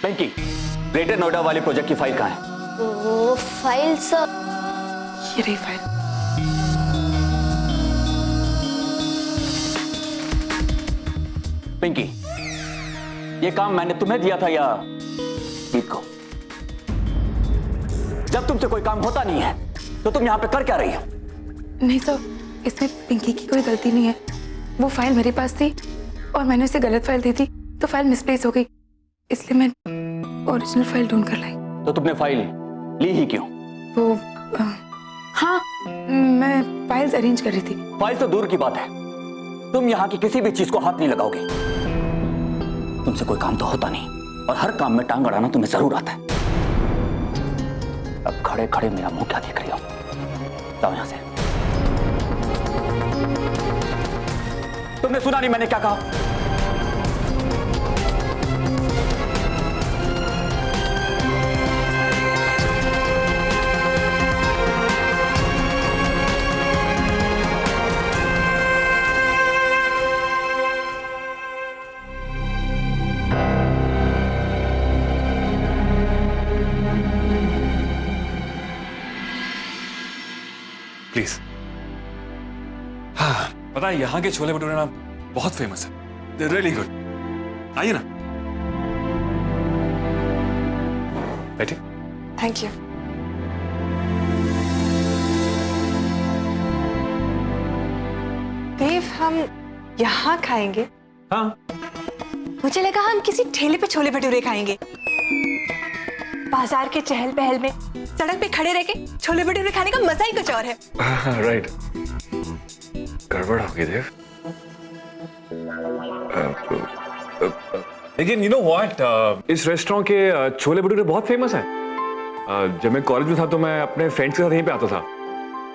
Pinky, greater Noida वाली project की file कहाँ है? वो फाइल सर, ये रही फाइल। पिंकी, ये काम मैंने तुम्हें दिया था या मीत को? जब तुमसे कोई काम होता नहीं है तो तुम यहाँ पे कर क्या रही हो? नहीं सर, इसमें पिंकी की कोई गलती नहीं है। वो फाइल मेरे पास थी और मैंने उसे गलत फाइल दी थी तो फाइल मिसप्लेस हो गई, इसलिए मैं ओरिजिनल फाइल ढूंढ कर लाई। तो तुमने फाइल ली ही क्यों? वो हाँ, मैं फाइल्स अरेंज कर रही थी। फाइल तो दूर की बात है, तुम यहाँ की किसी भी चीज को हाथ नहीं लगाओगे। तुमसे कोई काम तो होता नहीं और हर काम में टांग अड़ाना तुम्हें जरूर आता है। अब खड़े खड़े मेरा मुंह क्या देख रही हो? जाओ यहां से। तुमने सुना नहीं मैंने क्या कहा? प्लीज। हाँ, पता है यहाँ के छोले भटूरे ना बहुत फेमस है। They're really good। आइए ना, बैठिए। Thank you. देव, हम यहाँ खाएंगे? हाँ, मुझे लगा हम किसी ठेले पे छोले भटूरे खाएंगे। बाजार के चहल पहल में सड़क पे खड़े रह के छोले भटूरे खाने का मजा ही कुछ और है। राइट। गड़बड़ हो गई देव। लेकिन यू नो व्हाट, इस रेस्टोरेंट के छोले भटूरे बहुत फेमस हैं। जब मैं कॉलेज में था तो मैं अपने फ्रेंड्स के साथ यहीं पे आता था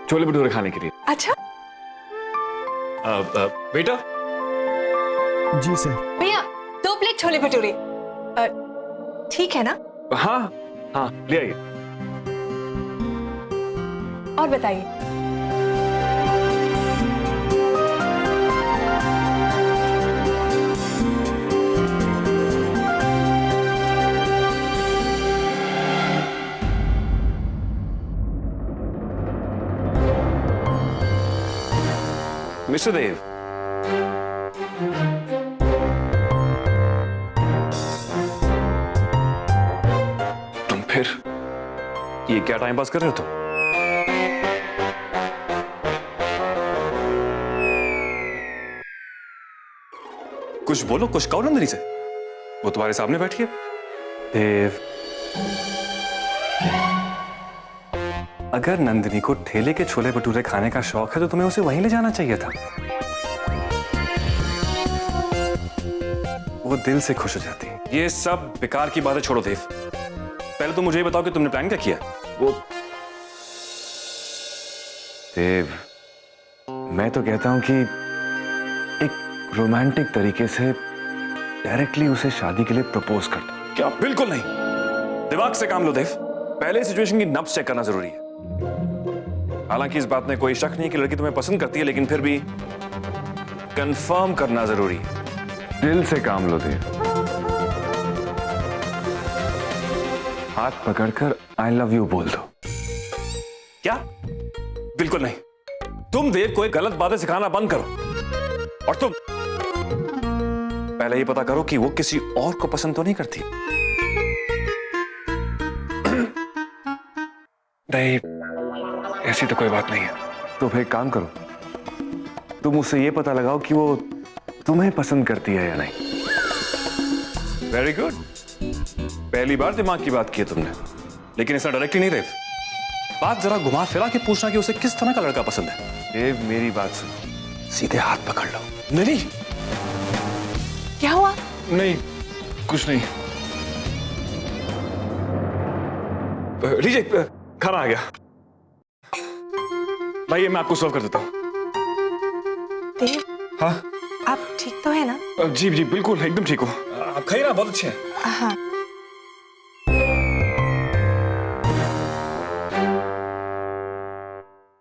छोले भटूरे खाने के लिए। अच्छा बेटा। जी सर। भैया, 2 प्लेट छोले भटूरे। ठीक है ना? हाँ हाँ, ले आइए। और बताइए। मिस्टर देव, तुम फिर ये क्या टाइम पास कर रहे हो तुम? कुछ बोलो, कुछ कहो नंदिनी से। वो तुम्हारे सामने बैठी है। देव, अगर नंदिनी को ठेले के छोले भटूरे खाने का शौक है तो तुम्हें उसे वहीं ले जाना चाहिए था। वो दिल से खुश हो जाती। ये सब बेकार की बातें छोड़ो देव, पहले तो मुझे ये बताओ कि तुमने प्लान क्या किया। वो देव, मैं तो कहता हूं कि एक रोमांटिक तरीके से डायरेक्टली उसे शादी के लिए प्रपोज कर दो। क्या? बिल्कुल नहीं। दिमाग से काम लो देव, पहले सिचुएशन की नब्ज चेक करना जरूरी है। हालांकि इस बात में कोई शक नहीं कि लड़की तुम्हें पसंद करती है, लेकिन फिर भी कंफर्म करना जरूरी है। दिल से काम लो देव। हाथ पकड़कर आई लव यू बोल दो। क्या? बिल्कुल नहीं। तुम देव को एक गलत बातें सिखाना बंद करो और तुम पहले ये पता करो कि वो किसी और को पसंद तो नहीं करती। नहीं, ऐसी तो कोई बात नहीं है। तो फिर एक काम करो, तुम उससे ये पता लगाओ कि वो तुम्हें पसंद करती है या नहीं। वेरी गुड, पहली बार दिमाग की बात की है तुमने, लेकिन ऐसा डायरेक्टली नहीं देव। बात जरा घुमा फिरा के पूछना कि उसे किस तरह का लड़का पसंद है। देव, मेरी बात सुनो, सीधे हाथ पकड़ लो। नहीं, क्या हुआ? नहीं, कुछ नहीं। लीजिए, खाना आ गया। लाइए, मैं आपको सर्व कर देता हूँ। देव, हाँ? आप ठीक तो है ना? जी जी, बिल्कुल एकदम ठीक हो। आप खाइए ना, बहुत अच्छे हैं। हाँ।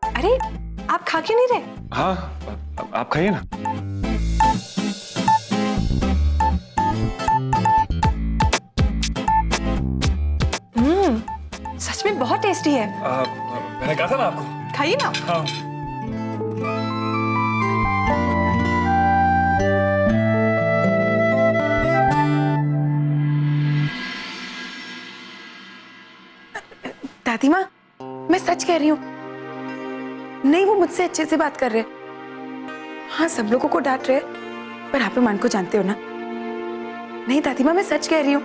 अरे, आप खा क्यों नहीं रहे? हाँ, आप खाइए ना। टेस्टी है। मैंने कहा था ना आपको। खाइए ना। हाँ। दादी माँ, मैं सच कह रही हूँ। नहीं, वो मुझसे अच्छे से बात कर रहे हैं। हाँ, सब लोगों को डांट रहे हैं, पर आप मान को जानते हो ना। नहीं दादी माँ, मैं सच कह रही हूँ।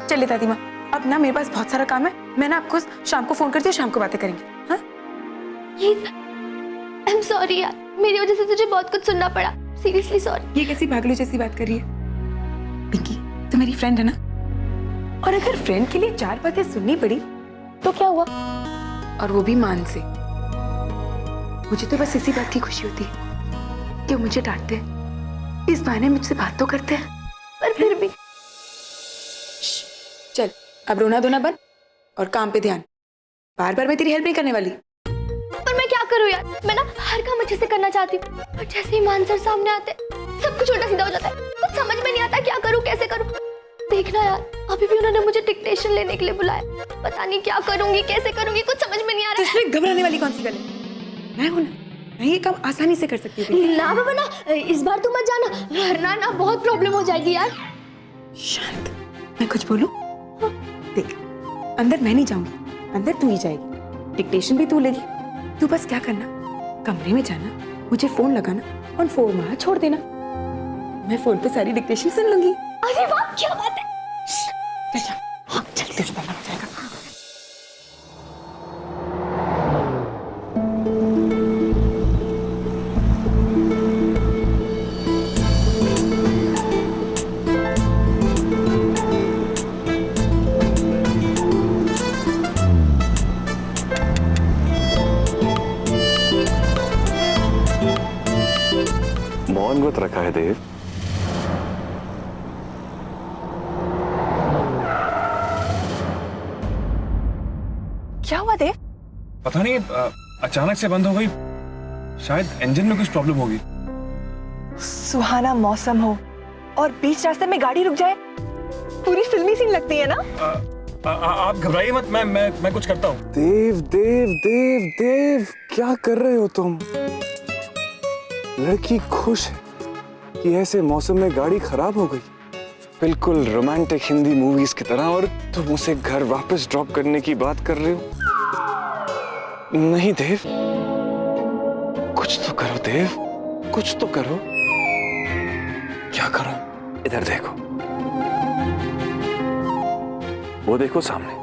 चलिए दादी माँ, अब ना मेरे पास बहुत सारा काम है। मैं ना आपको शाम को फोन करती हूँ, शाम को बातें करेंगे। हाँ, आई एम सॉरी यार, मेरी वजह से तुझे बहुत कुछ सुनना पड़ा। Seriously sorry. ये कैसी भागलू जैसी बात कर रही है? पिंकी, तो मेरी फ्रेंड है ना, और अगर फ्रेंड के लिए 4 बातें सुननी पड़ी तो क्या हुआ? और वो भी मान से। मुझे तो बस इसी बात की खुशी होती है कि वो मुझे डांटते हैं, इस बहाने मुझसे बात तो करते हैं। पर फिर भी चल, अब रोना धोना बंद और काम पे ध्यान। बार बार मैं तेरी हेल्प नहीं करने वाली। पर मैं क्या करूं यार, मैं ना हर काम अच्छे से करना चाहती हूँ, पर जैसे ही मान सर सामने आते हैं, सब कुछ उल्टा सीधा हो जाता है। कुछ समझ में नहीं आता क्या करूं, कैसे करूं। देखना यार, अभी भी उन्होंने मुझे डिक्टेशन लेने के लिए बुलाया। पता नहीं क्या करूंगी, कैसे करूंगी, कुछ समझ में नहीं आ रहा है। इसमें घबराने वाली कौन सी गल है? मैं हूं ना, मैं ये काम आसानी से कर सकती हूँ। ना बाबा ना, इस बार तू मत जाना, वरना ना बहुत प्रॉब्लम हो जाएगी यार। शांत, मैं कुछ बोलूं? देख, अंदर मैं नहीं जाऊंगी, अंदर तू ही जाएगी। डिक्टेशन भी तू लेगी। तू बस क्या करना, कमरे में जाना, मुझे फोन लगाना और फोन वहां छोड़ देना। मैं फोन पे सारी डिक्टेशन सुन लूंगी। अरे वाह, क्या बात है। हाँ, चल तुझे पता लग जाएगा। मौन व्रत रखा है देव। क्या हुआ देव? पता नहीं, अचानक से बंद हो गई। शायद इंजन में कुछ प्रॉब्लम होगी। सुहाना मौसम हो और बीच रास्ते में गाड़ी रुक जाए, पूरी फिल्मी सीन लगती है ना। आप घबराइए मत, मैं कुछ करता हूँ। देव देव देव देव, क्या कर रहे हो तुम? लड़की खुश है कि ऐसे मौसम में गाड़ी खराब हो गई, बिल्कुल रोमांटिक हिंदी मूवीज की तरह, और तुम उसे घर वापस ड्रॉप करने की बात कर रहे हो। नहीं देव, कुछ तो करो देव, कुछ तो करो। क्या करो? इधर देखो, वो देखो सामने,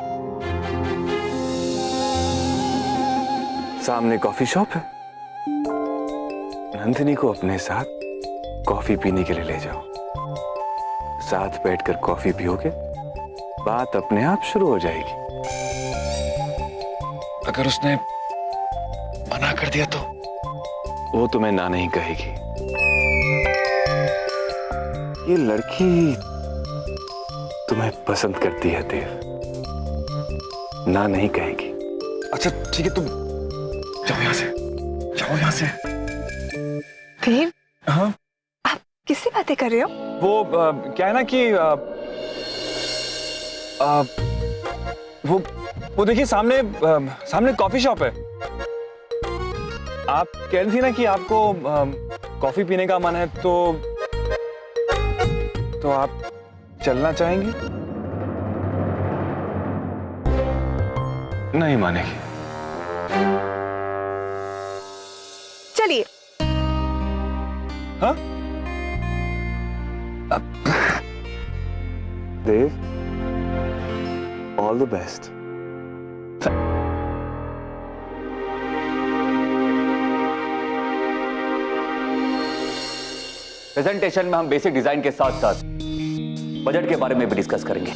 सामने कॉफी शॉप है। नंदिनी को अपने साथ कॉफी पीने के लिए ले जाओ। साथ बैठकर कॉफी पियोगे, बात अपने आप शुरू हो जाएगी। अगर उसने मना कर दिया तो वो तुम्हें ना नहीं कहेगी। ये लड़की तुम्हें पसंद करती है देव, ना नहीं कहेगी। अच्छा ठीक है, तुम जाओ यहां से, जाओ यहां से। देव, हाँ, आप किससे बातें कर रहे हो? वो क्या है ना कि वो देखिए सामने सामने कॉफी शॉप है। आप कह रही थी ना कि आपको कॉफी पीने का मन है, तो आप चलना चाहेंगी? नहीं मानेगी। चलिए। हाँ? देव, ऑल द बेस्ट। प्रेजेंटेशन में हम बेसिक डिजाइन के साथ साथ बजट के बारे में भी डिस्कस करेंगे,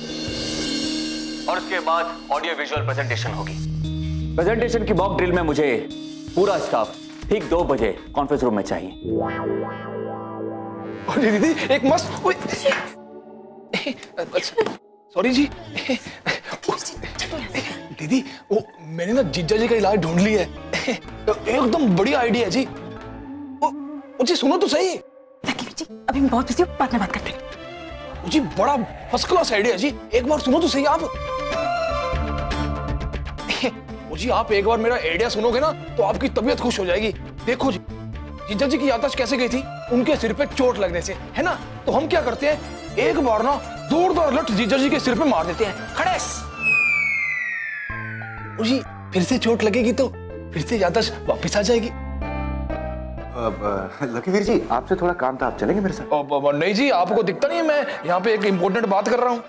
और उसके बाद ऑडियो विजुअल प्रेजेंटेशन होगी। प्रेजेंटेशन की मॉक ड्रिल में मुझे पूरा स्टाफ ठीक 2 बजे कॉन्फ्रेंस रूम में चाहिए। दीदी एक मस्त, सॉरी जी दीदी, वो मैंने ना जीजा जी का इलाज ढूंढ लिया है। एकदम बढ़िया आइडिया है जी। जी सुनो तो सही। जी, अभी मैं बहुत बिजी हूँ, बाद में बात करते हैं। जी बड़ा फर्स्ट क्लास आइडिया जी, एक बार सुनो तो सही आप। जी आप एक बार मेरा आइडिया सुनोगे ना तो आपकी तबीयत खुश हो जाएगी। देखो जी, जीजा जी की याददाश्त कैसे गई थी? उनके सिर पे चोट लगने से, है ना? तो हम क्या करते हैं, एक बार ना जोरदार लठ जीजा जी के सिर पे मार देते हैं, खड़ेस। जी फिर से चोट लगेगी तो फिर से याददाश्त वापस आ जाएगी। लकी वीर जी, आपसे थोड़ा काम था, आप चलेंगे मेरे साथ? नहीं जी, आपको दिखता नहीं है मैं यहाँ पे एक इम्पोर्टेंट बात कर रहा हूँ।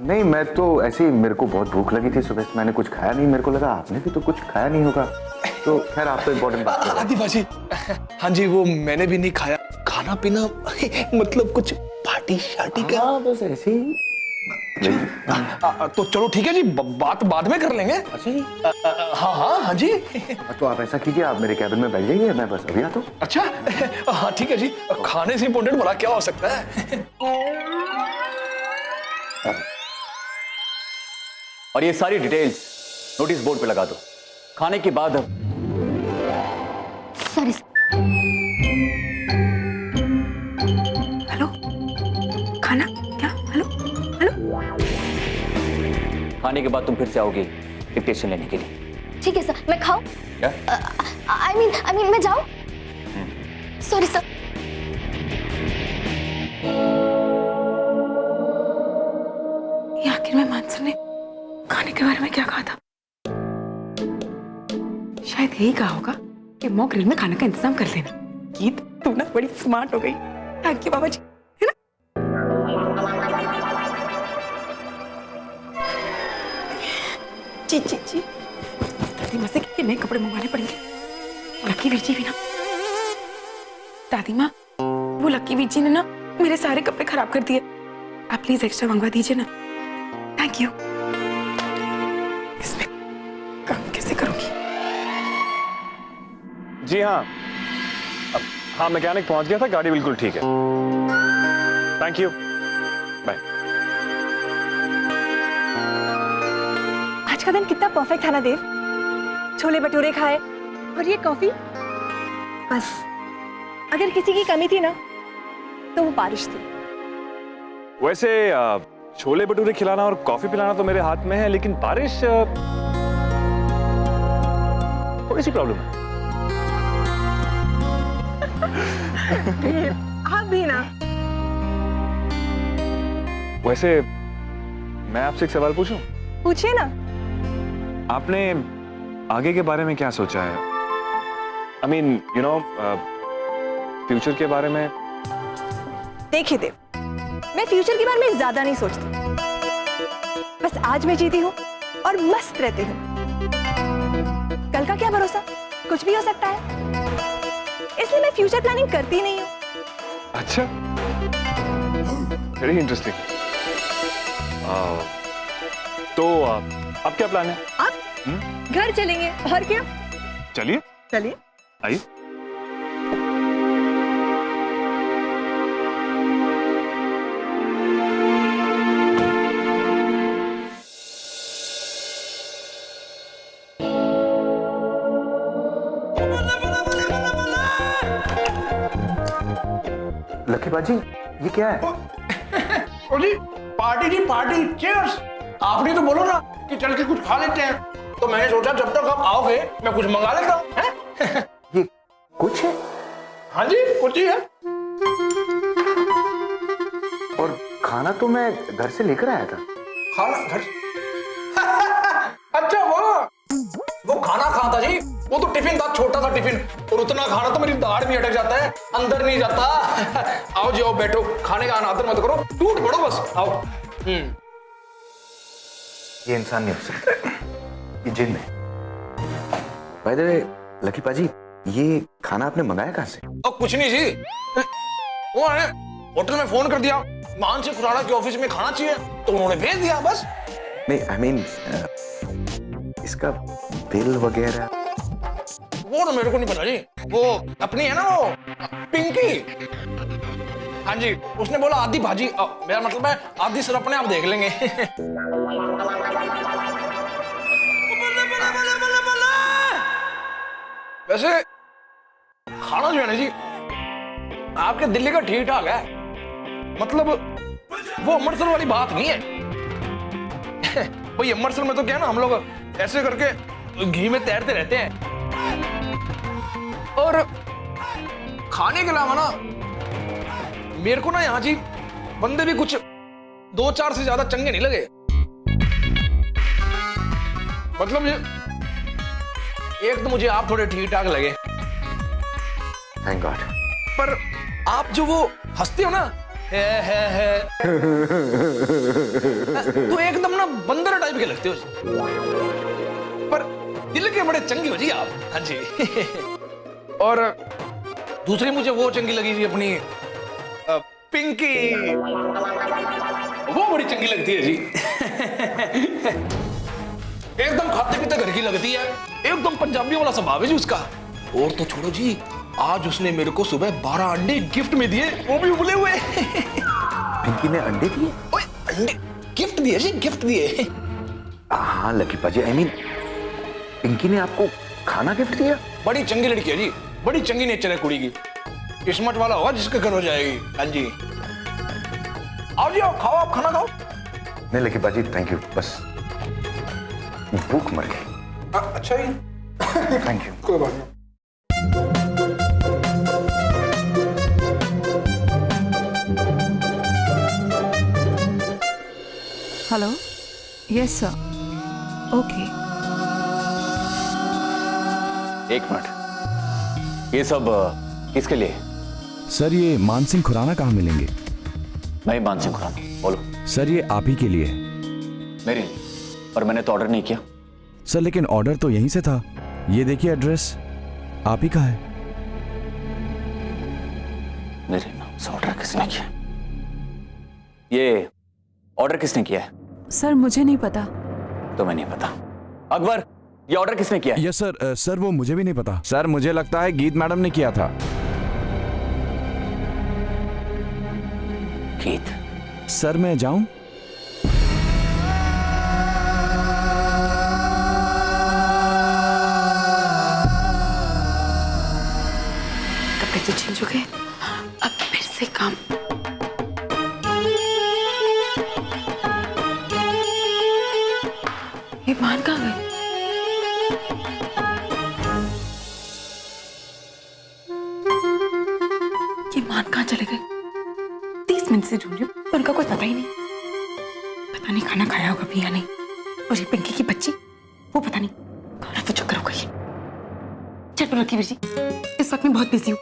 नहीं, मैं तो ऐसे ही, मेरे को बहुत भूख लगी थी सुबह से, मैंने कुछ खाया नहीं, मेरे को लगा आपने भी तो कुछ खाया नहीं होगा, तो खैर आप तो इम्पोर्टेंट बात कर रहे हैं। आदि भाजी, हाँ जी वो मैंने भी नहीं खाया, खाना पीना मतलब कुछ पार्टी शार्टी का। हाँ बस ऐसे ही। तो चलो ठीक है जी, बात बाद में कर लेंगे। अच्छा जी। हाँ जी। तो आप ऐसा कीजिए, आप मेरे कैबिन में बैठ जाइए, मैं बस अभी आता हूँ। अच्छा हाँ ठीक है जी, खाने से इम्पोर्टेंट भला क्या हो सकता है। और ये सारी डिटेल्स नोटिस बोर्ड पे लगा दो। खाने के बाद सॉरी। हेलो, खाना क्या? हेलो हेलो, खाने के बाद तुम फिर से आओगे डिक्टेशन लेने के लिए। ठीक है सर, मैं खाऊं? क्या? आई मीन मैं जाऊं? Sorry sir. ये आखिर में मानसर ने खाने के बारे में क्या कहा था? शायद यही कहा होगा कि मॉक ड्रिल में खाने का इंतजाम कर लेना। गीत, तू ना बड़ी स्मार्ट हो गई। थैंक यू बाबा जी, है ना? जी जी जी, दादी माँ से के नए कपड़े मंगवाने पड़ेंगे। लकी वीर जी भी ना, दादी माँ वो लकी वीर जी ने ना मेरे सारे कपड़े खराब कर दिए, आप प्लीज एक्स्ट्रा मंगवा दीजिए ना। Thank you. इसमें काम कैसे करूंगी? जी हाँ, हाँ मैकेनिक पहुंच गया था, गाड़ी बिल्कुल ठीक है। Thank you, bye. आज का दिन कितना परफेक्ट था ना देव, छोले भटूरे खाए और ये कॉफी। बस अगर किसी की कमी थी ना तो वो बारिश थी। वैसे छोले भटूरे खिलाना और कॉफी पिलाना तो मेरे हाथ में है, लेकिन बारिश थोड़ी सी प्रॉब्लम है। आप भी ना। वैसे मैं आपसे एक सवाल पूछूं? पूछिए ना। आपने आगे के बारे में क्या सोचा है? I mean you know future के बारे में। देखिए देव, मैं फ्यूचर के बारे में ज्यादा नहीं सोचती, बस आज मैं जीती हूँ और मस्त रहती हूँ। कल का क्या भरोसा, कुछ भी हो सकता है, इसलिए मैं फ्यूचर प्लानिंग करती नहीं हूँ। अच्छा, वेरी इंटरेस्टिंग। तो अब क्या प्लान है? अब घर चलेंगे और क्या। चलिए चलिए, आइए। लकी बाजी, ये क्या है? जी पार्टी जी, पार्टी, चीयर्स। आपने तो बोलो ना कि चल के कुछ खा लेते हैं, तो मैंने सोचा जब तक आप आओगे मैं कुछ मंगा लेता हूँ। ये कुछ है? हाँ जी कुछ ही है। और खाना तो मैं घर से लेकर आया था। खाना घर अच्छा वो खाना कहाँ था जी? वो तो टिफिन था, छोटा सा टिफिन, और उतना खाना तो मेरी दाढ़ में अटक जाता है, अंदर नहीं जाता। आओ जी, आओ बैठो, खाने का अनादर मत करो, टूट पड़ो बस, आओ। ये इंसान नहीं हो सकता, ये जिन है। बाय द वे लकी पाजी, ये खाना आपने मंगाया कहाँ से? कुछ नहीं जी, वो है होटल में फोन कर दिया, मानसी खुराना के ऑफिस में खाना चाहिए, तो उन्होंने भेज दिया बस। नहीं आई मीन इसका बिल वगैरह। वो तो मेरे को नहीं पता जी, वो अपनी है ना वो पिंकी, हाँ जी, उसने बोला आधी भाजी, मेरा मतलब है आधी सिर्फ अपने आप देख लेंगे। वैसे खाना जो है ना जी, आपके दिल्ली का ठीक ठाक है, मतलब वो अमृतसर वाली बात नहीं है। भाई अमृतसर में तो क्या ना, हम लोग ऐसे करके घी में तैरते रहते हैं। और खाने के अलावा ना मेरे को ना यहाँ जी बंदे भी कुछ 2-4 से ज्यादा चंगे नहीं लगे। मतलब ये एक तो मुझे आप थोड़े ठीक ठाक लगे, थैंक गॉड। पर आप जो वो हंसते हो ना है तो एकदम ना बंदर टाइप के लगते हो जी। पर दिल के बड़े चंगे हो जी आप। हाँ जी। और दूसरी मुझे वो चंगी लगी जी अपनी पिंकी, वो बड़ी चंगी लगती है जी। एकदम खाते पीते घर की लगती है, एकदम पंजाबी वाला स्वभाव है जी उसका। और तो छोड़ो जी, आज उसने मेरे को सुबह 12 अंडे गिफ्ट में दिए, वो भी उबले हुए। पिंकी ने अंडे दिए? ओए अंडे गिफ्ट दिए जी, गिफ्ट दिए। हाँ लकी पाजी, आई मीन पिंकी ने आपको खाना गिफ्ट दिया? बड़ी चंगी लड़की है जी, बड़ी चंगी नेचर है कुड़ी की। किस्मत वाला होगा जिसके घर हो जाएगी। हाँ जी, आओ जी आओ, खाओ, आप खाना खाओ। नहीं लकी पाजी थैंक यू, बस भूख मर गई। अच्छा जी, थैंक यू। कोई बात नहीं। Hello, yes sir, okay. एक मिनट, ये सब किसके लिए? सर ये मानसिंह खुराना कहाँ मिलेंगे? मैं मानसिंह खुराना, बोलो। सर ये आप ही के लिए है। मेरे लिए? पर मैंने तो ऑर्डर नहीं किया। सर लेकिन ऑर्डर तो यहीं से था, ये देखिए एड्रेस आप ही का है। मेरे नाम से ऑर्डर किसने किया? ये ऑर्डर किसने किया है? सर मुझे नहीं पता। तुम्हें नहीं पता? अकबर, ये ऑर्डर किसने किया है? यस सर, सर वो मुझे भी नहीं पता। सर मुझे लगता है गीत मैडम ने किया था। गीत? सर मैं जाऊं? कपड़े तो चेंज हो गए, अब फिर से काम। ये मान कहाँ गई? ये मान कहाँ चले गए? 30 मिनट से ढूंढ रही हूँ, उनका कोई पता ही नहीं। पता नहीं खाना खाया होगा भी या नहीं। और ये पिंकी की बच्ची, वो पता नहीं कहाँ वो चक्कर हो गई है। चल पर रखी जी, इस वक्त मैं बहुत बिजी हूँ।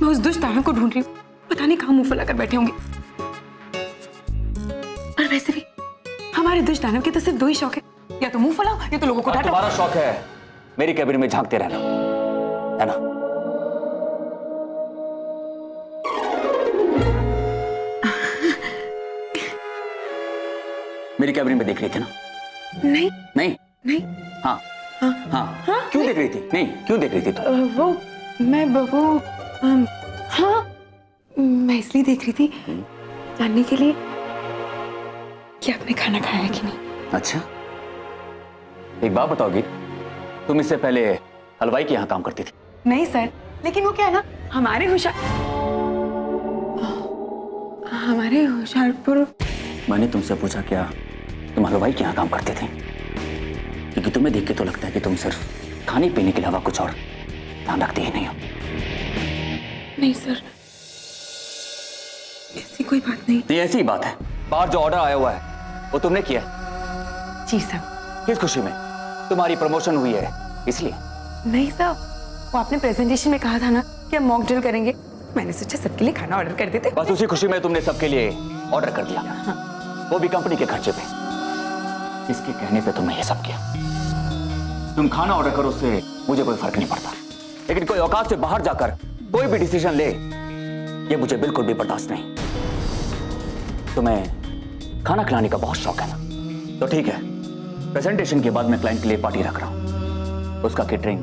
मैं उस दुष्ट दानव को ढूंढ रही हूँ, पता नहीं कहाँ मुंह फुला कर बैठे होंगे। और वैसे भी हमारे दुष्ट दानव के तो सिर्फ 2 ही शौक है, या तो मुंह फुलाओ या तो लोगों को डांटो। तुम्हारा शौक है मेरी कैबिन में झांकते रहना, है ना? मेरी कैबिन में देख रही थी ना? नहीं नहीं? नहीं। हाँ हाँ, क्यों देख रही थी? नहीं, क्यों देख रही थी तुम? हाँ मैं इसलिए देख रही थी जानने के लिए कि आपने खाना खाया है कि नहीं। अच्छा, एक बात बताओगी, तुम इससे पहले हलवाई के यहाँ काम करती थी? नहीं सर, लेकिन वो क्या है ना, हमारे होशियारपुर। मैंने तुमसे पूछा क्या तुम हलवाई के यहाँ काम करते थे? क्योंकि तुम्हें देख के तो लगता है कि तुम सिर्फ खाने पीने के अलावा कुछ और ध्यान रखते ही नहीं हो। नहीं सर, ऐसी कोई बात नहीं। ये ऐसी ही बात है। बाहर जो ऑर्डर आया हुआ है वो तुमने किया है? जी सर। किस खुशी में? तुम्हारी प्रमोशन हुई है इसलिए? नहीं सर, वो आपने प्रेजेंटेशन में कहा था ना कि हम मॉक ड्रिल करेंगे, मैंने सोचा सबके लिए खाना ऑर्डर कर देते। बस उसी खुशी में तुमने सबके लिए ऑर्डर कर दिया। हाँ। वो भी कंपनी के खर्चे पे। इसके कहने पे तुमने ये सब किया। तुम खाना ऑर्डर करो, उससे मुझे कोई फर्क नहीं पड़ता, लेकिन कोई औकात से बाहर जाकर कोई भी डिसीजन ले, ये मुझे बिल्कुल भी बर्दाश्त नहीं। तुम्हें खाना खिलाने का बहुत शौक है ना, तो ठीक है, प्रेजेंटेशन के बाद मैं क्लाइंट के लिए पार्टी रख रहा हूं, उसका केटरिंग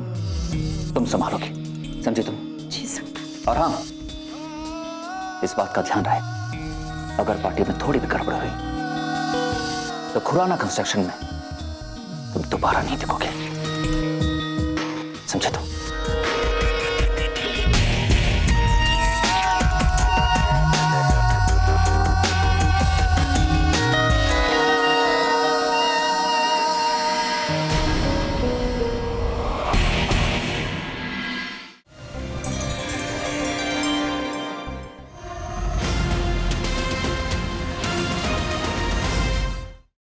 तुम संभालोगे, समझे तुम? जी सर। और हाँ, इस बात का ध्यान रहे, अगर पार्टी में थोड़ी भी गड़बड़ हुई तो खुराना कंस्ट्रक्शन में तुम दोबारा नहीं दिखोगे, समझे तुम?